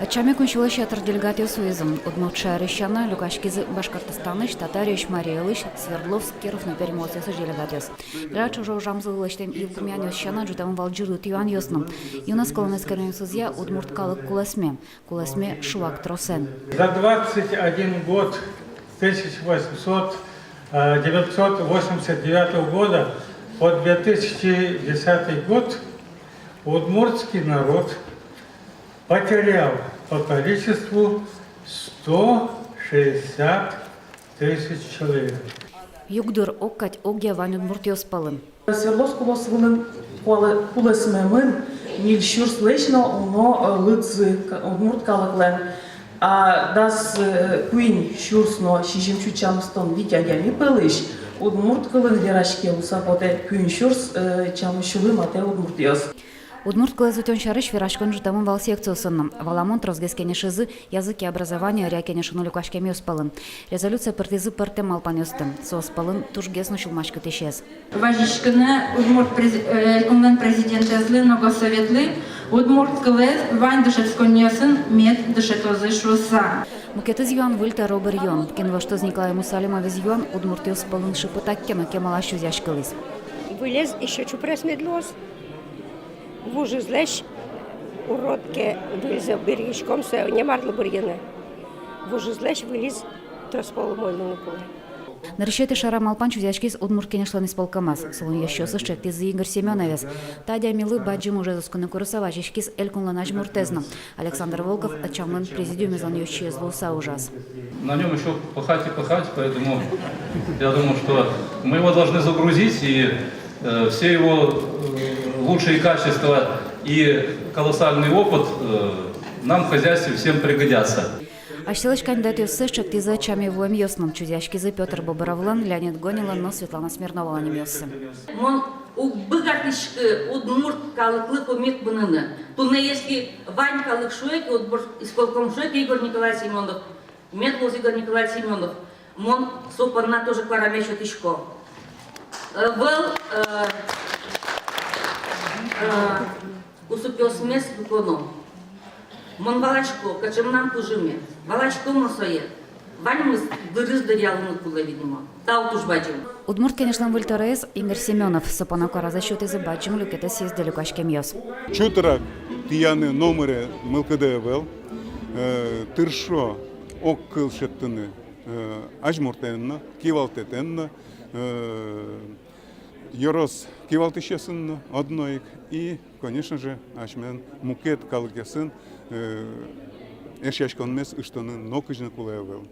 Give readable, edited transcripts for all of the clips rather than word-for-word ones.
Чаме кончила шатыр делегатия суизм. Удмуртша Рещана, Люкашкизы, Башкортостаныш, Татариш, Мариялыш, Свердловск, Киров на перемоциясы делегатияс. Грач уже жамзылыштем илкумян Рещана, жутам валджиры тюан ёсным. Юнас колонескарен сузья удмурткалык Кулесме Шуак Тросен. За 21 год 1989 года по 2010 год удмуртский народ потерял по количеству 160 тысяч человек. Югдур оккать огья вань удмуртиос палым. Свердловск областывылын Кулесмемын Нильшур слышно, оно лыцы удмурткалыклен. А дас куин шурсно шижим чучамстон витягами пылыш. Удмурткалын верашке усапоте куин шурс чамшулы мате удмуртиос. Удмурткалый зутён шарыш верашкон жутамын вал секциясынным. Валамон трозгескене шизы языки образования рякене шынулю кашкеми оспалын. Резолюция партизы партем алпанёстым. Сооспалын тужгесну шулмашкы тешез. Важишкыны удмурт президент язлы многосоветлы удмурткалый вань дышецконьясын мед дышетозы шуса. Мукетыз юан выльта робер юан. Кен вашто зникла ему салима вез юан удмуртиос палын шипытаккена кемалащу зяшкылыз. Вылез еще чупрес медлоз. Вужи злещ уродке вылезал берегичком се не марло бурьяне. Вужи злещ вылез тросполомойную поле. На решете шара малпанчу зяшкиз удмурткене шлан исполкамаз. Солон ящёсы шектиз Игорь Семёновец. Тадя милы баджим уже засконы курсова жешкиз элькунланаж муртезна. Александр Волков отчамлен президиуме зан ющие злоуса ужас. На нем еще пахать, поэтому я думаю, что мы его должны загрузить, и все его лучшие качества и колоссальный опыт нам в хозяйстве всем пригодятся. Аштелыч кандидат сышчак тиза чами вуем ёсным чудяшкизы Петр Бобровлан, Леонид Гонилан, но Светлана Смирнова не ёсы. Мон убыгатышкы удмурт калыклы помет быныны. Туна если Вань калык шуек, исполком шуек Игорь Николаевич Семенов, Метлуз Игорь Николаевич Семенов, мон сопарна тоже кларамещу тышко. Был усупёс мес выконом. Мон валачко, качем нам кужиме. Валачко мосое. Вань мы вырыздарял на куле, видимо. Тау туж бачим. Удмурт, конечно, вольторез Игорь Семенов. Сапанакара за счет из-за бачим люкета съездили кашкем ёс. Чутра тияны номере мылкыдевел. Тыршо оккыл шеттыны ажмуртенна, кивалтетенна. Йорос кивалтышесынна одноик. И, конечно же, ашмен мукет калыкесын эшяшконмес ыштаны нокыжны кулаевел.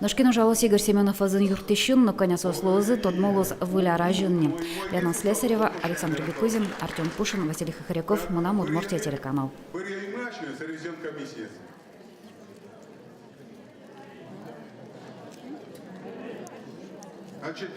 Ношкин ужалось Игорь Семенов азын юртыщун, но коня сослозы тот молоз выляра жюнни. Лена Слесарева, Александр Бекузин, Артем Пушин, Василий Хохряков, Мунам, Удмуртия, телеканал. Значит,